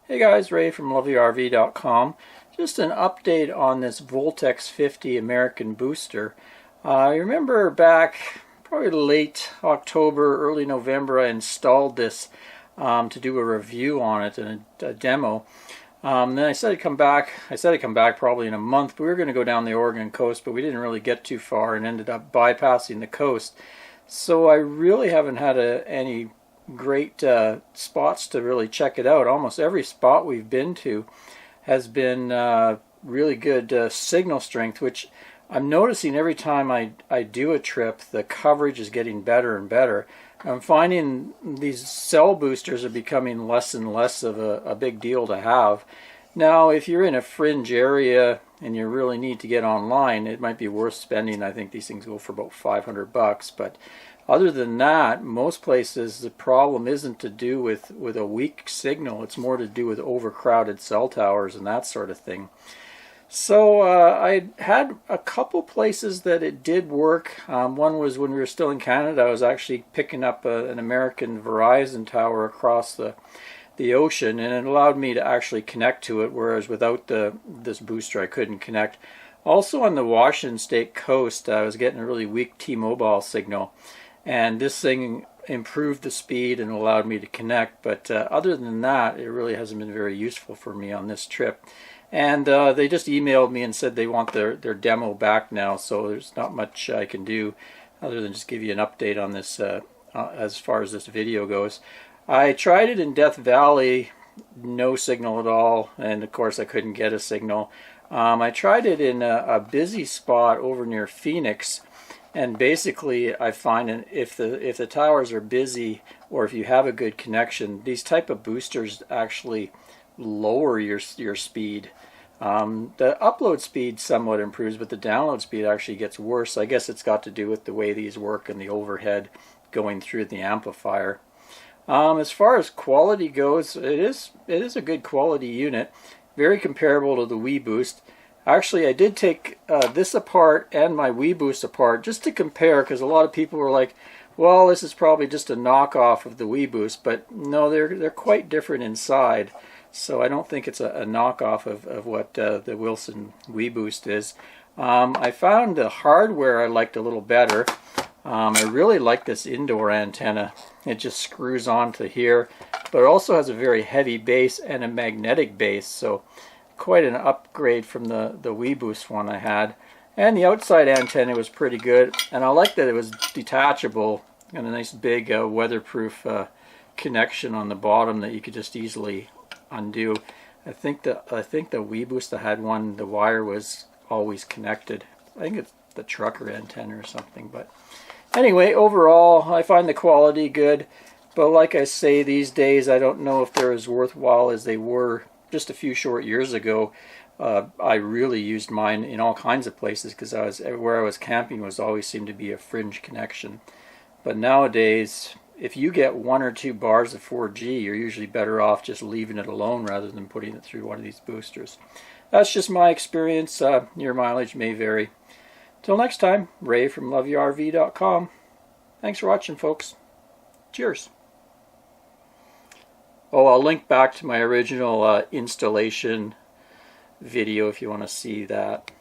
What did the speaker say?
Hey guys, Ray from loveyourrv.com. Just an update on this Voltex 50 American booster. I remember back probably late October, early November, I installed this to do a review on it and a demo. Then I said I'd come back. Probably in a month, but we were going to go down the Oregon coast, but we didn't really get too far and ended up bypassing the coast. So I really haven't had any great spots to really check it out. Almost every spot we've been to has been really good signal strength, which I'm noticing every time I do a trip, the coverage is getting better and better. I'm finding these cell boosters are becoming less and less of a big deal to have. Now, if you're in a fringe area and you really need to get online, it might be worth spending. I think these things go for about $500, but other than that, most places the problem isn't to do with a weak signal. It's more to do with overcrowded cell towers and that sort of thing. So I had a couple places that it did work. One was when we were still in Canada. I was actually picking up an American Verizon tower across the ocean, and it allowed me to actually connect to it, whereas without this booster I couldn't connect. Also on the Washington State coast, I was getting a really weak T-Mobile signal, and this thing improved the speed and allowed me to connect, but other than that, it really hasn't been very useful for me on this trip. And they just emailed me and said they want their demo back now, so there's not much I can do other than just give you an update on this as far as this video goes. I tried it in Death Valley, no signal at all, and of course I couldn't get a signal. I tried it in a busy spot over near Phoenix, and basically I find if the towers are busy or if you have a good connection, these type of boosters actually lower your speed. The upload speed somewhat improves, but the download speed actually gets worse. I guess it's got to do with the way these work and the overhead going through the amplifier. As far as quality goes, it is a good quality unit, very comparable to the WeBoost. Actually, I did take this apart and my WeBoost apart just to compare, because a lot of people were like, well, this is probably just a knockoff of the WeBoost, but no, they're quite different inside. So I don't think it's a knockoff of what the Wilson WeBoost is. I found the hardware I liked a little better. I really like this indoor antenna. It just screws onto here, but it also has a very heavy base and a magnetic base, so quite an upgrade from the WeBoost one I had. And the outside antenna was pretty good, and I like that it was detachable and a nice big weatherproof connection on the bottom that you could just easily undo. I think the WeBoost I had one, the wire was always connected. I think it's the trucker antenna or something, but anyway, overall I find the quality good, but like I say, these days I don't know if they're as worthwhile as they were just a few short years ago. I really used mine in all kinds of places because where I was camping always seemed to be a fringe connection. But nowadays, if you get 1 or 2 bars of 4G, you're usually better off just leaving it alone rather than putting it through one of these boosters. That's just my experience. Your mileage may vary. Till next time, Ray from loveyourrv.com. Thanks for watching, folks. Cheers. Oh, I'll link back to my original installation video if you want to see that.